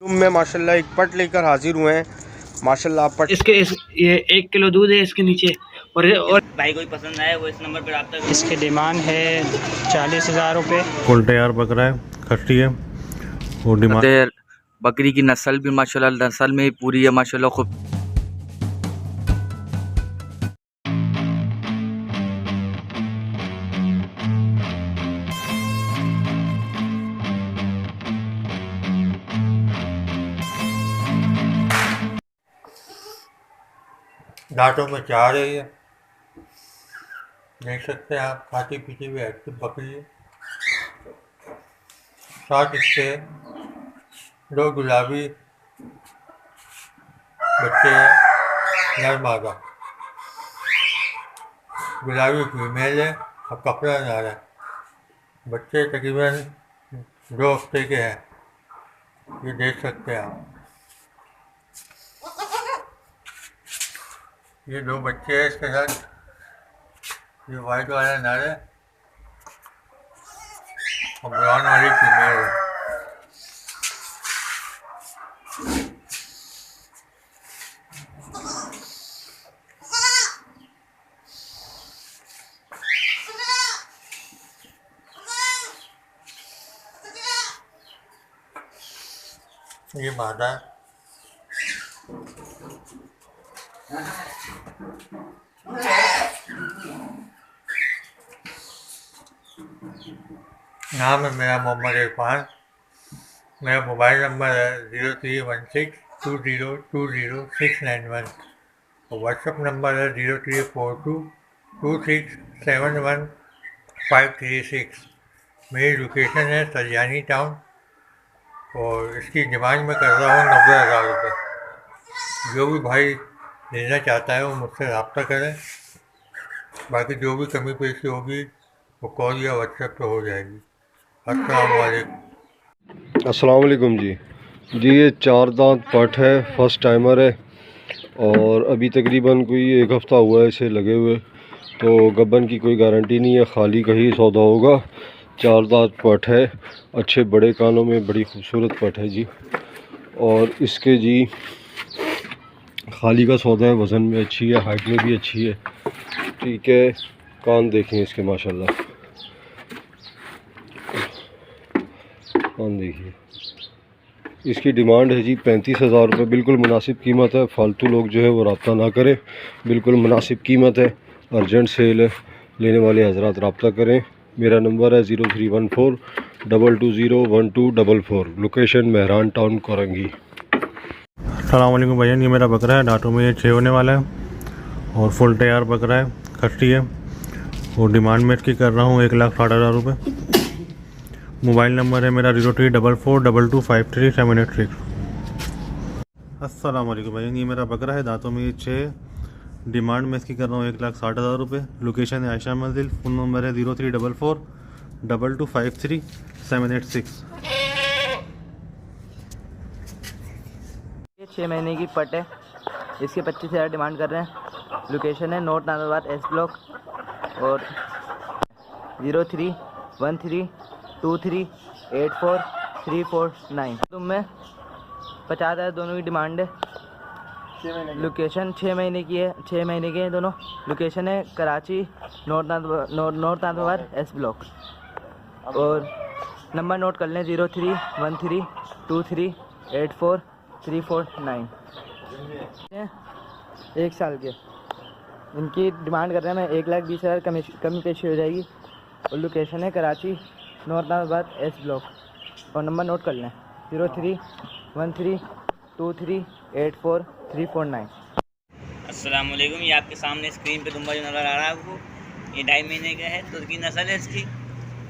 में माशाल्लाह एक पट लेकर हाजिर हुए हैं। माशाल्लाह पट ये 1 किलो दूध है इसके नीचे। और भाई कोई पसंद आए वो इस नंबर पर रब्ता करें। इसकी डिमांड है 40,000 रुपये। फुल तैयार बकरा है, खट्टी है और डिमांड बकरी की नस्ल भी माशाल्लाह नस्ल में पूरी है माशाल्लाह खूब। दांतों में चाह रही है, देख सकते हैं आप। खाती पीती हुई एक्टिव बकरी है। साथ इसके 2 गुलाबी बच्चे हैं, नर मादा। गुलाबी फीमेल है और कपड़ा नर है। बच्चे तकरीबन 2 हफ्ते के हैं, ये देख सकते हैं आप। ये 2 बच्चे हैं इसके साथ। ये वाइट वाला नर है और ब्राउन वाली फीमेल है। ये मादा है। नाम है मेरा मोहम्मद इरफान। मेरा मोबाइल नंबर है 031620200691 और व्हाट्सएप नंबर है 0342267156। मेरी लोकेशन है सरियानी टाउन और इसकी डिमांड में कर रहा हूँ 90,000 रुपये। जो भी भाई लेना चाहता है वो मुझसे रब्ता करें। बाकी जो भी कमी पेशी होगी वो कॉल या व्हाट्सएप पे हो जाएगी। अस्सलाम वालेकुम जी। ये 4 दांत पट है, फर्स्ट टाइमर है और अभी तकरीबन कोई 1 हफ़्ता हुआ है इसे लगे हुए, तो गब्बन की कोई गारंटी नहीं है, खाली का ही सौदा होगा। 4 दांत पट है, अच्छे बड़े कानों में, बड़ी खूबसूरत पट है जी। और इसके जी खाली का सौदा है, वज़न में अच्छी है, हाइट में भी अच्छी है। ठीक है, कान देखें इसके माशाल्लाह, कान देखिए। इसकी डिमांड है जी 35,000 रुपये। बिल्कुल मुनासिब कीमत है, फालतू लोग जो है वो रब्ता ना करें। बिल्कुल मुनासिब कीमत है, अर्जेंट सेल है, लेने वाले हजरात रब्ता करें। मेरा नंबर है 0314220124। लोकेशन महरान टाउन कोरंगी। अस्सलाम वालेकुम भैया। ये मेरा बकरा है, दांतों में ये 6 होने वाला है और फुल तैयार बकरा है, खट्टी है और डिमांड में इसकी कर रहा हूँ 1,60,000 रुपये। मोबाइल नंबर है मेरा 0344225378 अस्सलाम वालेकुम भैया। ये मेरा बकरा है, दांतों में ये 6, डिमांड में इसकी कर रहा हूँ 1,60,000 रुपये। लोकेशन है आयशा मंजिल। फ़ोन नंबर है 0344225378 ये 6 महीने की पट है, इसके 25,000 डिमांड कर रहे हैं। लोकेशन है नॉर्थ नाजाबाद एस ब्लॉक और 0313238439। तुम में 50,000 दोनों की डिमांड है। लोकेशन 6 महीने की है, 6 महीने के हैं दोनों। लोकेशन है Karachi north Nazimabad S block और नंबर नोट कर लें 0313238439। 1 साल के इनकी डिमांड कर रहे हैं। मैं 1,20,000 कमी पेशी हो जाएगी और लोकेशन है Karachi north Nazimabad S block और नंबर नोट कर लें 0313238439। अस्सलाम वालेकुम। ये आपके सामने स्क्रीन पे दुम्बा जो नज़र आ रहा है आपको, ये 2.5 महीने का है, तुर्की नस्ल है इसकी।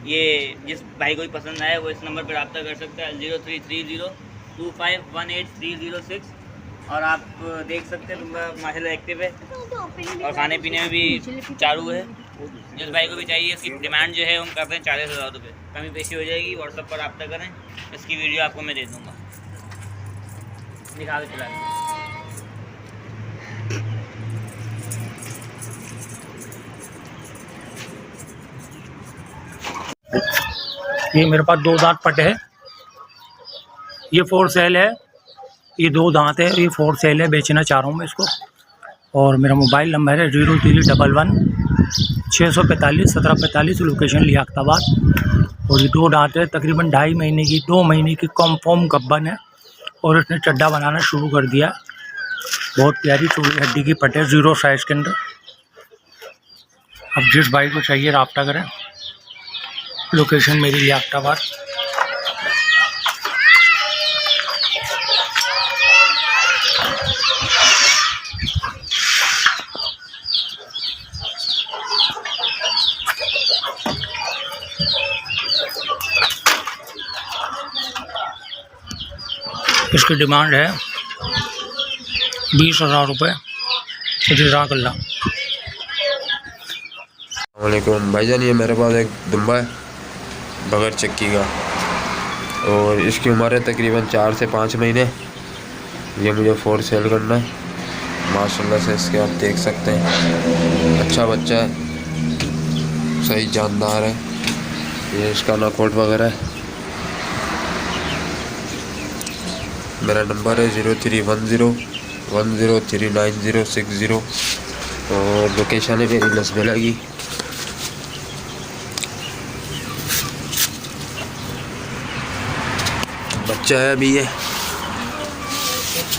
ये जिस भाई को भी पसंद आए वो इस नंबर पर रब्ता कर सकता है 033025183006। और आप देख सकते हैं दुम्बा माशाल्लाह एक्टिव है और खाने पीने में भी चालू है। जिस भाई को भी चाहिए इसकी डिमांड जो है हम करते हैं 40,000 रुपये। कमी पेशी हो जाएगी, व्हाट्सएप पर रब्ता करें। इसकी वीडियो आपको मैं दे दूँगा, दिखा के चला। ये मेरे पास 2 दांत पट है, ये 4 सेल है, ये 2 दांत है, ये फॉर सेल है, बेचना चाह रहा हूँ मैं इसको। और मेरा मोबाइल नंबर है 0311 645 1745, लोकेशन लियाकताबाद। और ये 2 दांत है, तकरीबन 2.5 महीने की 2 महीने की कॉन्फर्म गब्बन है और इसने चड्डा बनाना शुरू कर दिया। बहुत प्यारी चूड़ी हड्डी की पट है, 0 साइज़ के अंदर। अब जिस भाई को चाहिए रब्ता करें, लोकेशन मेरी लियाकताबाद। इसकी डिमांड है 20,000 रुपये। जज़ाकल्लाह। वालेकुम भाईजान, ये मेरे पास एक दुम्बा है बगैर चक्की का, और इसकी उम्र है तकरीबन 4 से 5 महीने। ये मुझे फॉर सेल करना है। माशाल्लाह से इसके आप देख सकते हैं, अच्छा बच्चा है, सही जानदार है। ये इसका नकोट वगैरह है। मेरा नंबर है 0310 103960 और लोकेशन है मेरी लसबेला की। बच्चा है अभी ये,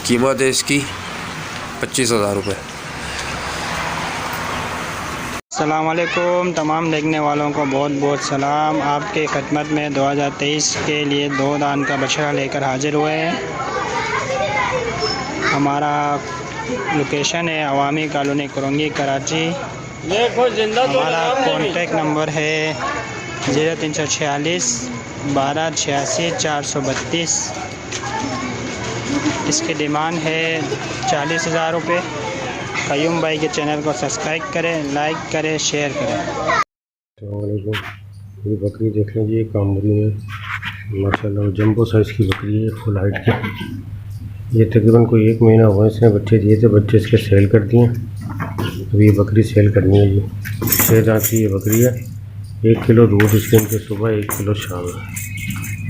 कीमत है इसकी 25,000 रुपये। अस्सलामुअलैकुम, तमाम देखने वालों को बहुत बहुत सलाम। आपके खिदमत में 2023 के लिए 2 दान का बछड़ा लेकर हाजिर हुए हैं। हमारा लोकेशन है अवामी कॉलोनी कुरंगी कराची। हमारा कॉन्टेक्ट नंबर है 0346 1286 432। इसकी डिमांड है 40,000 रुपये। कयूम भाई के चैनल को सब्सक्राइब करें, लाइक करें, शेयर करें। ये बकरी देख लीजिए, कामरी में माशाल्लाह जंबो साइज़ की बकरी है, फुल हाइट की। ये तकरीबन कोई 1 महीना हुआ इसने बच्चे दिए थे, बच्चे इसके सेल कर दिए। तो ये बकरी सेल करनी है। ये 6 दांत की ये बकरी है। 1 किलो दूध इसके इनके सुबह, 1 किलो शाम है।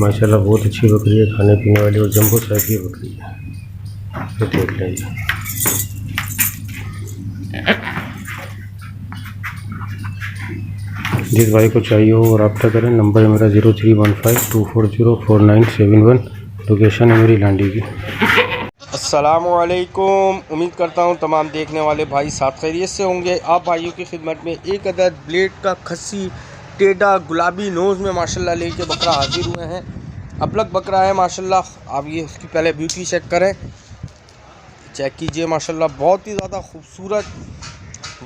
माशाल्लाह बहुत अच्छी बकरी है, खाने पीने वाली, और जंबो साइज़ की बकरी है। तो देख लीजिए। जिस भाई को चाहिए हो रब्ता करें। नंबर है मेरा 0315 240 4971। लोकेशन है मेरी लांडी की। अस्सलामुअलैकुम, उम्मीद करता हूँ तमाम देखने वाले भाई साथ खैरियत से होंगे। आप भाइयों की खिदमत में एक अदद ब्लेड का खस्सी टेढ़ा गुलाबी नोज़ में माशाल्लाह लेके बकरा हाजिर हुए हैं। अबलग बकरा है माशाल्लाह। आप ये उसकी पहले ब्यूटी चेक करें, चेक कीजिए माशाल्लाह, बहुत ही ज़्यादा खूबसूरत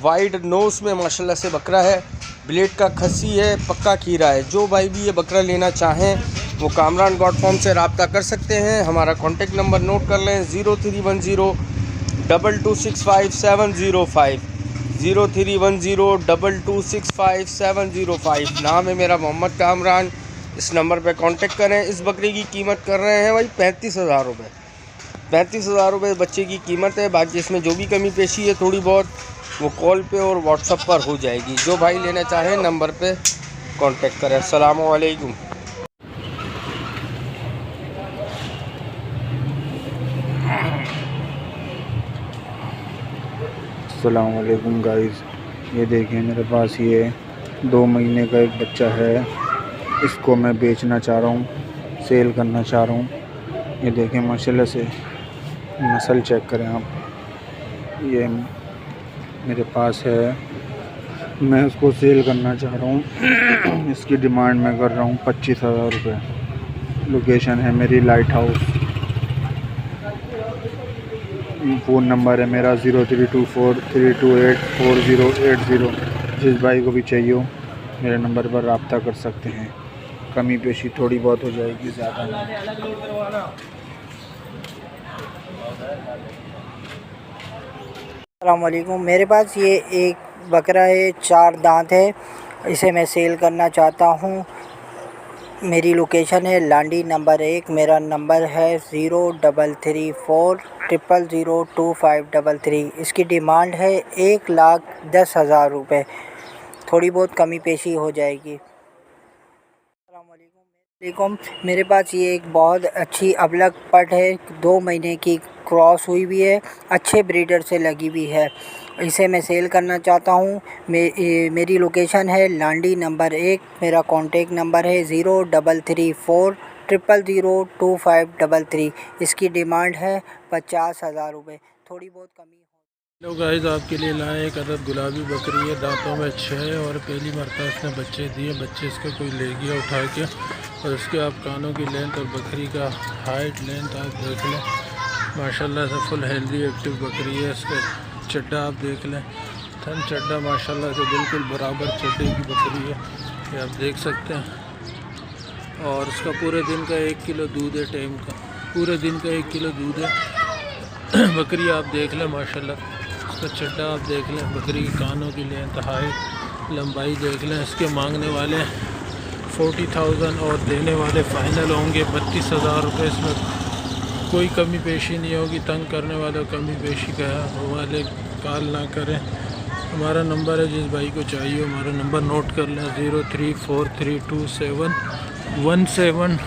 वाइड नोज़ में माशाल्लाह से बकरा है। ब्लेड का खस्सी है, पक्का खीरा है। जो भाई भी ये बकरा लेना चाहें वो कामरान गॉड फार्म से रब्ता कर सकते हैं। हमारा कॉन्टेक्ट नंबर नोट कर लें 0310 2265 705 0310 2265 705। नाम है मेरा मोहम्मद कामरान। इस नंबर पे कांटेक्ट करें। इस बकरे की कीमत कर रहे हैं भाई 35,000 रुपये। 35,000 रुपये बच्चे की कीमत है। बाकी इसमें जो भी कमी पेशी है थोड़ी बहुत वो कॉल पे और व्हाट्सएप पर हो जाएगी। जो भाई लेना चाहें नंबर पे कांटेक्ट करें। अस्सलामु अलैकुम। अस्सलाम वालेकुम गाइस, ये देखिए मेरे पास ये 2 महीने का एक बच्चा है। इसको मैं बेचना चाह रहा हूँ, सेल करना चाह रहा हूँ। ये देखें माशाल्लाह से नस्ल चेक करें आप। ये मेरे पास है, मैं उसको सेल करना चाह रहा हूँ। इसकी डिमांड मैं कर रहा हूँ 25,000 रुपये। लोकेशन है मेरी लाइट हाउस। फ़ोन नंबर है मेरा 0324 328 4080। जिस भाई को भी चाहिए हो मेरे नंबर पर रब्ता कर सकते हैं। कमी पेशी थोड़ी बहुत हो जाएगी, ज़्यादा नहीं। अस्सलाम वालेकुम, मेरे पास ये एक बकरा है, 4 दांत है। इसे मैं सेल करना चाहता हूँ। मेरी लोकेशन है लांडी नंबर 1। मेरा नंबर है 0334 000 2533। इसकी डिमांड है 1,10,000 रुपये। थोड़ी बहुत कमी पेशी हो जाएगी। देखो मेरे पास ये एक बहुत अच्छी अबलग पट है, 2 महीने की क्रॉस हुई हुई है, अच्छे ब्रीडर से लगी हुई है। इसे मैं सेल करना चाहता हूँ। मेरी लोकेशन है लांडी नंबर 1। मेरा कॉन्टेक्ट नंबर है 0334000253। इसकी डिमांड है 50,000 रुपये, थोड़ी बहुत कमी। हेलो गाइस, आपके लिए लाए एक अदद गुलाबी बकरी है, दांतों में 6 और पहली मरतबा इसने बच्चे दिए। बच्चे इसके कोई ले गया उठा के, और इसके आप कानों की लेंथ और बकरी का हाइट लेंथ आप देख लें। माशाल्लाह से फुल हेल्दी एक्टिव बकरी है। इसका चड्डा आप देख लें, थन चड्डा माशाल्लाह से बिल्कुल बराबर चड्डे की बकरी है, ये आप देख सकते हैं। और इसका पूरे दिन का 1 किलो दूध है, टाइम का पूरे दिन का 1 किलो दूध है। बकरी आप देख लें माशाल्लाह, इसका चड्डा आप देख लें, बकरी की कानों की लेंथ हाइट लंबाई देख लें। इसके मांगने वाले 40,000 और देने वाले फ़ाइनल होंगे 32,000 रुपये। इसमें कोई कमी पेशी नहीं होगी। तंग करने वाले कमी पेशी का वाले कॉल ना करें। हमारा नंबर है, जिस भाई को चाहिए हमारा नंबर नोट कर लें 03432717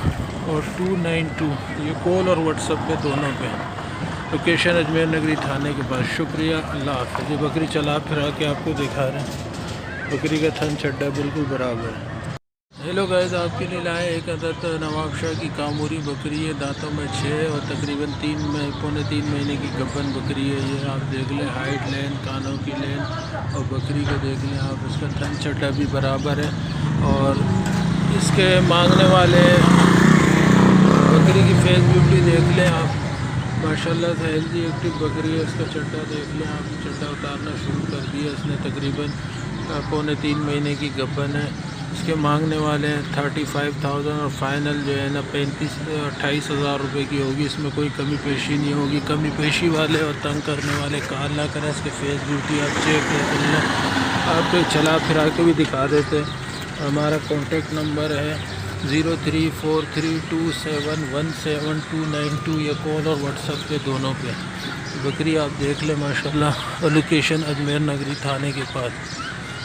और 292। ये कॉल और व्हाट्सएप पे दोनों पे। लोकेशन अजमेर नगरी थाने के पास। शुक्रिया, अल्लाह हाफ़िज़। ये बकरी चला फिरा के आपको दिखा रहे हैं, बकरी का थन चड्डा बिल्कुल बराबर है। हेलो गाइस, आपके लिए लाए एक अदद नवाब शाह की कामूरी बकरी है, दांतों में 6 और तकरीबन 3 महीने की गब्बन बकरी है। ये आप देख लें, हाइट लेंथ, कानों की लेंथ और बकरी को देख लें आप, इसका थन चड्डा भी बराबर है। और इसके मांगने वाले बकरी की फेस ब्यूटी देख लें आप, माशाल्लाह से हेल्दी एक्टिव बकरी है। इसका चड्डा देख लें आप, चड्डा उतारना शुरू कर दिया इसने। तकरीबन 3.25 महीने की गब्बन है। इसके मांगने वाले हैं 35,000 और फाइनल जो है ना 28,000 रुपये की होगी। इसमें कोई कमी पेशी नहीं होगी। कमी पेशी वाले और तंग करने वाले कॉल ना करें। इसके फेस ब्यूटी आप चेक कर लें, आपको चला फिरा के भी दिखा देते। हमारा कॉन्टेक्ट नंबर है 0343271792। ये कॉल और व्हाट्सएप पे दोनों पे। बकरी आप देख लें माशाल्लाह, और लोकेशन अजमेर नगरी थाने के पास।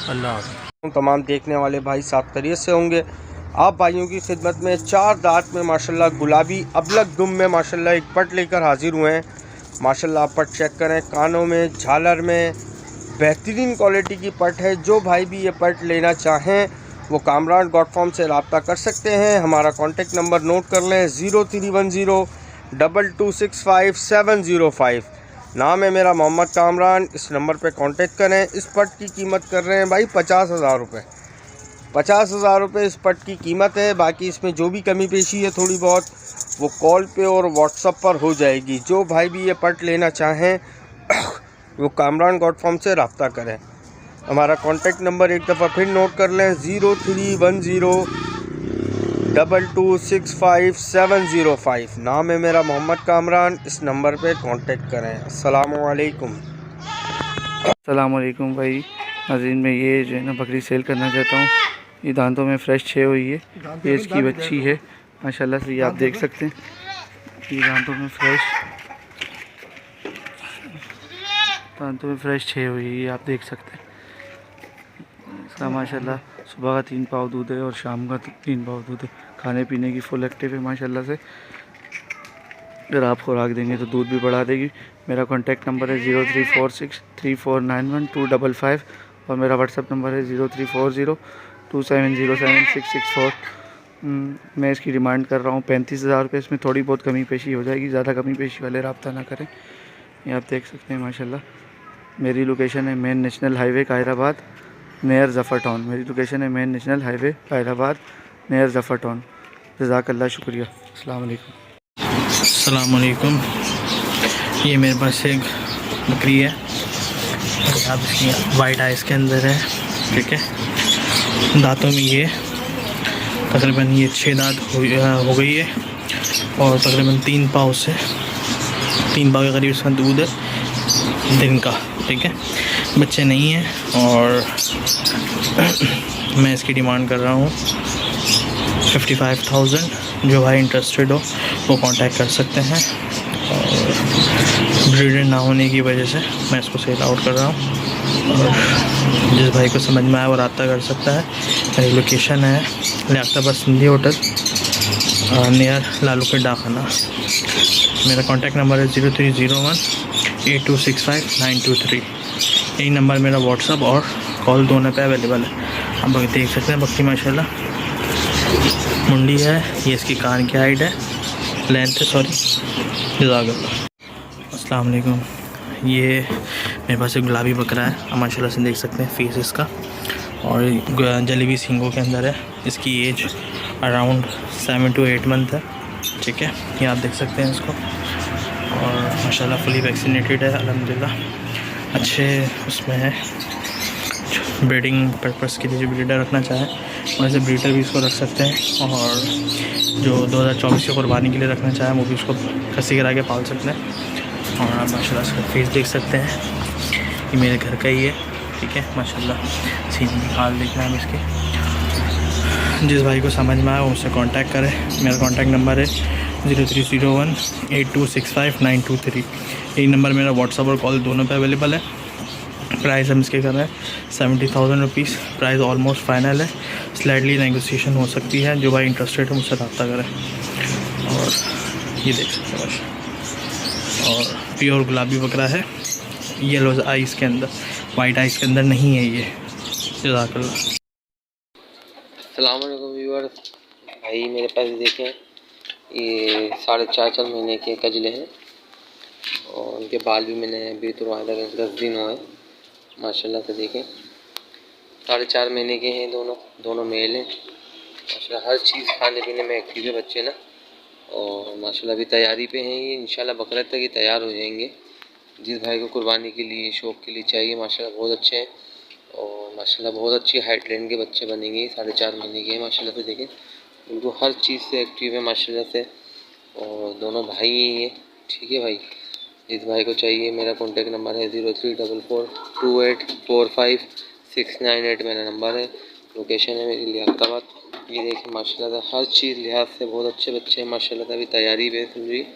अल्लाह हाफ़िज़। तमाम देखने वाले भाई साफ खैरियत से होंगे। आप भाइयों की खिदमत में 4 दांत में माशाल्लाह गुलाबी अबलग दुम में माशाल्लाह एक पट लेकर हाजिर हुए हैं। माशाल्लाह आप पट चेक करें, कानों में, झालर में बेहतरीन क्वालिटी की पट है। जो भाई भी ये पट लेना चाहें वो कामरान गॉड फार्म से रब्ता कर सकते हैं। हमारा कॉन्टेक्ट नंबर नोट कर लें 03102265 नाम है मेरा मोहम्मद कामरान। इस नंबर पे कांटेक्ट करें। इस पट की कीमत कर रहे हैं भाई 50,000 रुपये। 50,000 रुपये इस पट की कीमत है। बाकी इसमें जो भी कमी पेशी है थोड़ी बहुत वो कॉल पे और व्हाट्सएप पर हो जाएगी। जो भाई भी ये पट लेना चाहें वो कामरान गॉड फार्म से रब्ता करें। हमारा कॉन्टेक्ट नंबर एक दफ़ा फिर नोट कर लें 03102265 नाम है मेरा मोहम्मद कामरान। इस नंबर पे कांटेक्ट करें। अस्सलामुअलैकुम। अस्सलामुअलैकुम भाई नाज़रीन, मैं ये जो है ना बकरी सेल करना चाहता हूँ। ये दांतों में फ्रेश 6 हुई है, ये इसकी बच्ची है माशाल्लाह से। ये आप देख सकते हैं, ये दांतों में फ्रेश 6 हुई है, ये आप देख सकते हैं। इसका माशाल्लाह सुबह का 3 पाव दूध है और शाम का 3 पाव दूध है। खाने पीने की फुल एक्टिव है माशाल्लाह से। अगर आप खुराक देंगे तो दूध भी बढ़ा देगी। मेरा कॉन्टेक्ट नंबर है 0346349125 और मेरा व्हाट्सअप नंबर है 034027076664। मैं इसकी डिमांड कर रहा हूँ 35,000 रुपये। इसमें थोड़ी बहुत कमी पेशी हो जाएगी, ज़्यादा कमी पेशी वाले रब्ता ना करें। ये आप देख सकते हैं माशाल्लाह। मेरी लोकेशन है main national highway Khairabad near Zafar town. मेरी लोकेशन है main national highway Khairabad near Zafar town. जज़ाकल्लाह, शुक्रिया। अस्सलाम वालेकुम। अस्सलाम वालेकुम। ये मेरे पास एक बकरी है, आप इसकी वाइट आइस के अंदर है, ठीक है। दांतों में ये तकरीबन 6 दांत हो गई है और तकरीबन 3 पाव के करीब इसका दूध है दिन का, ठीक है। बच्चे नहीं हैं और मैं इसकी डिमांड कर रहा हूँ 55,000। जो भाई इंटरेस्टेड हो वो कांटेक्ट कर सकते हैं। और ब्रीडर ना होने की वजह से मैं इसको सेल आउट कर रहा हूँ। और जिस भाई को समझ में आए वो रब्ता कर सकता है। मेरी लोकेशन है लियाकताबाद सिंधी होटल, नियर लालू के डाखाना। मेरा कॉन्टैक्ट नंबर है 03018265 923। यही नंबर मेरा व्हाट्सअप और कॉल दोनों पे अवेलेबल है। आप देख सकते हैं बकरी माशाल्लाह मुंडी है, ये इसकी कान की हाइट है, लेंथ है, सॉरी जज़ाकल्लाह। अस्सलाम वालेकुम। ये मेरे पास एक गुलाबी बकरा है, आप माशाल्लाह से देख सकते हैं फेस इसका, और जलेबी सींगों के अंदर है। इसकी एज अराउंड 7 to 8 मंथ है, ठीक है, ये आप देख सकते हैं इसको। और माशाल्लाह फुली वैक्सीनेटेड है अल्हम्दुलिल्लाह, अच्छे उसमें है। ब्रीडिंग पर्पस के लिए जो ब्रीडर रखना चाहे वैसे ब्रीडर भी इसको रख सकते हैं, और जो 2024 की कुर्बानी के लिए रखना चाहें वो भी इसको खसी करा के पाल सकते हैं। और आप माशाल्लाह इसका फेस देख सकते हैं, ये मेरे घर का ही है, ठीक है माशाल्लाह। सीन हाल देखना है इसके। जिस भाई को समझ में आए वो मुझसे कांटेक्ट करें। मेरा कांटेक्ट नंबर है 03018265 923। यही नंबर मेरा व्हाट्सअप और कॉल दोनों पे अवेलेबल है। प्राइस हम इसके कर रहे हैं 70,000 रुपीज़। प्राइस ऑलमोस्ट फाइनल है, स्लाइटली नेगोशिएशन हो सकती है। जो भाई इंटरेस्टेड है मुझसे रब्ता करें। और ये देख सकते हैं बस, और प्योर गुलाबी बकरा है, येलो आइस के अंदर, वाइट आइस के अंदर नहीं है ये। जज़ाकल्लाह। अस्सलाम वालेकुम व्यूअर्स। भाई मेरे पास देखें ये 4.5 महीने के कजले हैं, और उनके बाल भी मैंने अभी तुरवाए लगे 10 दिन हुए माशाल्लाह से। देखें 4.5 महीने के हैं, दोनों मेल हैं माशाल्लाह। हर चीज़ खाने पीने में एक्टिव है बच्चे ना, और माशाल्लाह अभी तैयारी पे हैं ये, इंशाल्लाह बकरीद तक ही तैयार हो जाएंगे। जिस भाई को कुर्बानी के लिए शौक़ के लिए चाहिए माशाल्लाह बहुत अच्छे हैं, और माशाल्लाह बहुत अच्छी हाइट लेन के बच्चे बनेंगे। 4.5 महीने के हैं माशाल्लाह से। देखें बिल्कुल हर चीज़ से एक्टिव है माशाल्लाह से, और दोनों भाई ही हैं, ठीक है भाई। जिस भाई को चाहिए मेरा कॉन्टेक्ट नंबर है 03442845 मेरा नंबर है। लोकेशन है मेरी लियाकताबाद। ये देखें माशाल्लाह हर चीज़ लिहाज से बहुत अच्छे बच्चे हैं माशाल्लाह। अभी तैयारी पे समझिए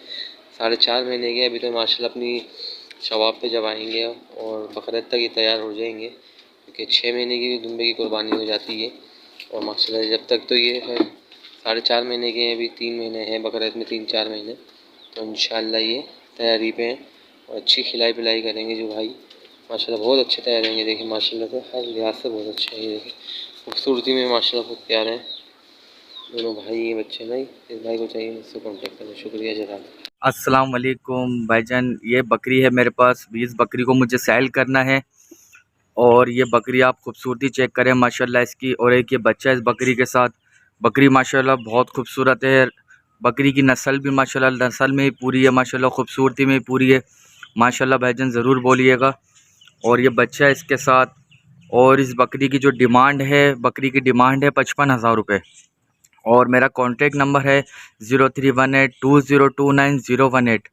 4.5 महीने के, अभी तो माशाल्लाह अपनी शवाब पे जब आएंगे और बकरीद तक ही तैयार हो जाएंगे, क्योंकि 6 महीने की भी दुम्बे की कुर्बानी हो जाती है। और माशाल्लाह जब तक तो ये है 4.5 महीने के हैं, अभी 3 महीने हैं बकरीद में, 3-4 महीने, तो इंशाल्लाह ये तैयारी पे हैं और अच्छी खिलाई पिलाई करेंगे। जो भाई माशाल्लाह बहुत अच्छे तैयार होंगे। देखिए माशाल्लाह से हर लिहाज से बहुत अच्छे हैं। ये देखिए खूबसूरती में माशाल्लाह बहुत प्यारे हैं दोनों भाई, ये बच्चे नहीं। इस भाई को चाहिए मुझसे कॉन्टेक्ट करें। शुक्रिया जज़ाकल्लाह। अस्सलाम वालेकुम भाईजान। ये बकरी है मेरे पास, इस बकरी को मुझे सेल करना है। और ये बकरी आप खूबसूरती चेक करें माशाल्लाह इसकी, और एक ये बच्चा है इस बकरी के साथ। बकरी माशाल्लाह बहुत खूबसूरत है। बकरी की नस्ल भी माशाल्लाह नस्ल में ही पूरी है माशाल्लाह, खूबसूरती में ही पूरी है माशाल्लाह। भाईजान ज़रूर बोलिएगा। और ये बच्चा है इसके साथ। और इस बकरी की जो डिमांड है, बकरी की डिमांड है 55,000 रुपये। और मेरा कॉन्टेक्ट नंबर है 0318202918।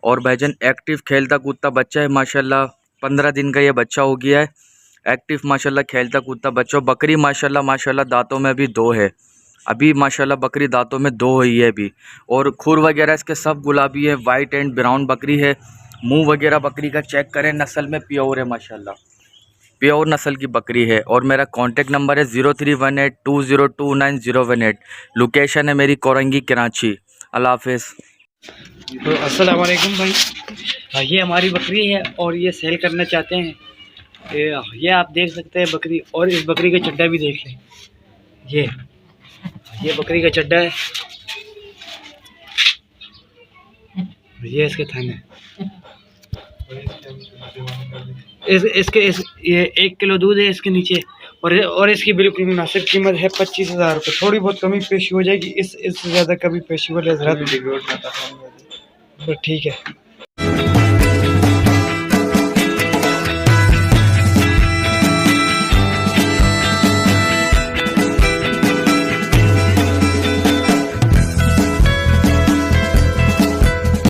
और भाईजान एक्टिव खेलता कूदता बच्चा है माशाल्लाह, 15 दिन का ये बच्चा हो गया है। एक्टिव माशाल्लाह खेलता कूदता बच्चा। बकरी माशाल्लाह दांतों में अभी 2 है, अभी माशाल्लाह बकरी दांतों में 2 हुई है अभी। और खुर वगैरह इसके सब गुलाबी है, वाइट एंड ब्राउन बकरी है। मुंह वगैरह बकरी का चेक करें, नस्ल में प्योर है माशाल्लाह, प्योर नस्ल की बकरी है। और मेरा कांटेक्ट नंबर है 0318202918। लोकेशन है मेरी कोरंगी कराची। अल्लाह हाफिज़। तो अस्सलाम वालेकुम भाई, ये हमारी बकरी है और ये सेल करना चाहते हैं। ये आप देख सकते हैं बकरी, और इस बकरी का चड्डा भी देख लें। ये बकरी का चड्डा है, ये इसके थन है। ये 1 किलो दूध है इसके नीचे, और इसकी बिल्कुल मुनासिब कीमत है 25,000 रुपये। थोड़ी बहुत कमी पेशी हो जाएगी, इससे ज़्यादा कभी पेशी वाले हज़रात, ठीक है।